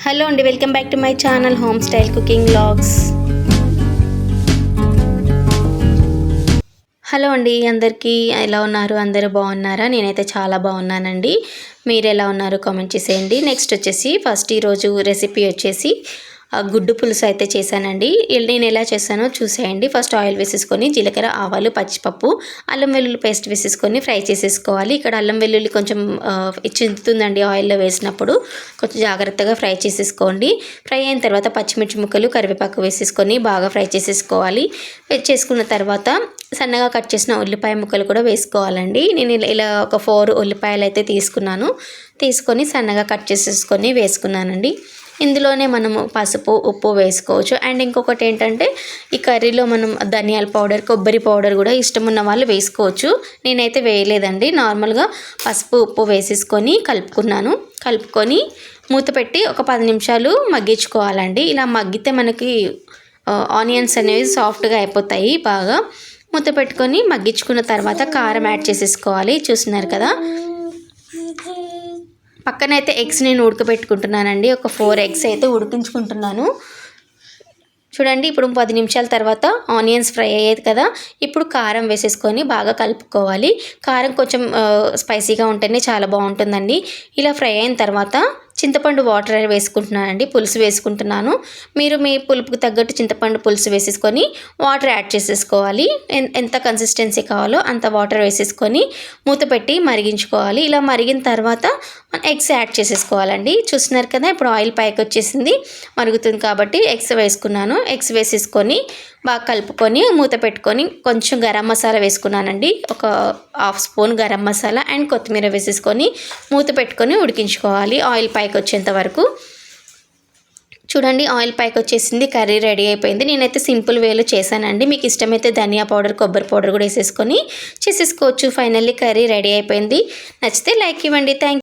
Hello అండి, welcome back to my channel home style cooking vlogs. Hello అండి, అందరికీ ఎలా ఉన్నారు? అందరూ బాగున్నారా? నేనైతే చాలా బాగున్నానండి. మీరు ఎలా ఉన్నారు కామెంట్ చేసేయండి. నెక్స్ట్ వచ్చేసి ఫస్ట్ ఈరోజు రెసిపీ వచ్చేసి గుడ్డు పులుసు అయితే చేశానండి. నేను ఎలా చేశానో చూసేయండి. ఫస్ట్ ఆయిల్ వేసేసుకొని జీలకర్ర, ఆవాలు, పచ్చిపప్పు, అల్లం వెల్లుల్లి పేస్ట్ వేసేసుకొని ఫ్రై చేసేసుకోవాలి. ఇక్కడ అల్లం వెల్లుల్లి కొంచెం చిందుతుందండి ఆయిల్లో వేసినప్పుడు, కొంచెం జాగ్రత్తగా ఫ్రై చేసేసుకోండి. ఫ్రై అయిన తర్వాత పచ్చిమిర్చి ముక్కలు, కరివేపాకు వేసేసుకొని బాగా ఫ్రై చేసేసుకోవాలి. చేసుకున్న తర్వాత సన్నగా కట్ చేసిన ఉల్లిపాయ ముక్కలు కూడా వేసుకోవాలండి. నేను ఇలా ఒక 4 ఉల్లిపాయలు అయితే తీసుకొని సన్నగా కట్ చేసేసుకొని వేసుకున్నానండి. ఇందులోనే మనము పసుపు, ఉప్పు వేసుకోవచ్చు. అండ్ ఇంకొకటి ఏంటంటే, ఈ కర్రీలో మనం ధనియాల పౌడర్, కొబ్బరి పౌడర్ కూడా ఇష్టం ఉన్న వాళ్ళు వేసుకోవచ్చు. నేనైతే వేయలేదండి. నార్మల్గా పసుపు, ఉప్పు వేసేసుకొని కలుపుకొని మూత పెట్టి ఒక 10 నిమిషాలు మగ్గించుకోవాలండి. ఇలా మగ్గితే మనకి ఆనియన్స్ అనేవి సాఫ్ట్గా అయిపోతాయి. బాగా మూత పెట్టుకొని మగ్గించుకున్న తర్వాత కారం యాడ్ చేసేసుకోవాలి. చూస్తున్నారు కదా, పక్కనైతే ఎగ్స్ నేను ఉడకబెట్టుకుంటున్నానండి. ఒక 4 ఎగ్స్ అయితే ఉడికించుకుంటున్నాను. చూడండి, ఇప్పుడు 10 నిమిషాల తర్వాత ఆనియన్స్ ఫ్రై అయ్యేది కదా, ఇప్పుడు కారం వేసేసుకొని బాగా కలుపుకోవాలి. కారం కొంచెం స్పైసీగా ఉంటేనే చాలా బాగుంటుందండి. ఇలా ఫ్రై అయిన తర్వాత చింతపండు వాటర్ వేసుకుంటున్నానండి, పులుసు వేసుకుంటున్నాను. మీరు మీ పులుపుకు తగ్గట్టు చింతపండు పులుసు వేసేసుకొని వాటర్ యాడ్ చేసేసుకోవాలి. ఎంత కన్సిస్టెన్సీ కావాలో అంత వాటర్ వేసేసుకొని మూత పెట్టి మరిగించుకోవాలి. ఇలా మరిగిన తర్వాత ఎగ్స్ యాడ్ చేసేసుకోవాలండి. చూస్తున్నారు కదా, ఇప్పుడు ఆయిల్ పైకి వచ్చేసింది, మరుగుతుంది కాబట్టి ఎగ్స్ వేసుకున్నాను. ఎగ్స్ వేసేసుకొని బాగా కలుపుకొని మూత పెట్టుకొని కొంచెం గరం మసాలా వేసుకున్నానండి. ఒక 1/2 స్పూన్ గరం మసాలా అండ్ కొత్తిమీర వేసేసుకొని మూత పెట్టుకొని ఉడికించుకోవాలి ఆయిల్ పైకి వచ్చేంత వరకు. చూడండి, ఆయిల్ పైకి వచ్చేసింది, కర్రీ రెడీ అయిపోయింది. నేనైతే సింపుల్ వేలో చేశానండి. మీకు ఇష్టమైతే ధనియా పౌడర్, కొబ్బరి పౌడర్ కూడా వేసేసుకొని చేసేసుకోవచ్చు. ఫైనల్లీ కర్రీ రెడీ అయిపోయింది. నచ్చితే లైక్ ఇవ్వండి. థ్యాంక్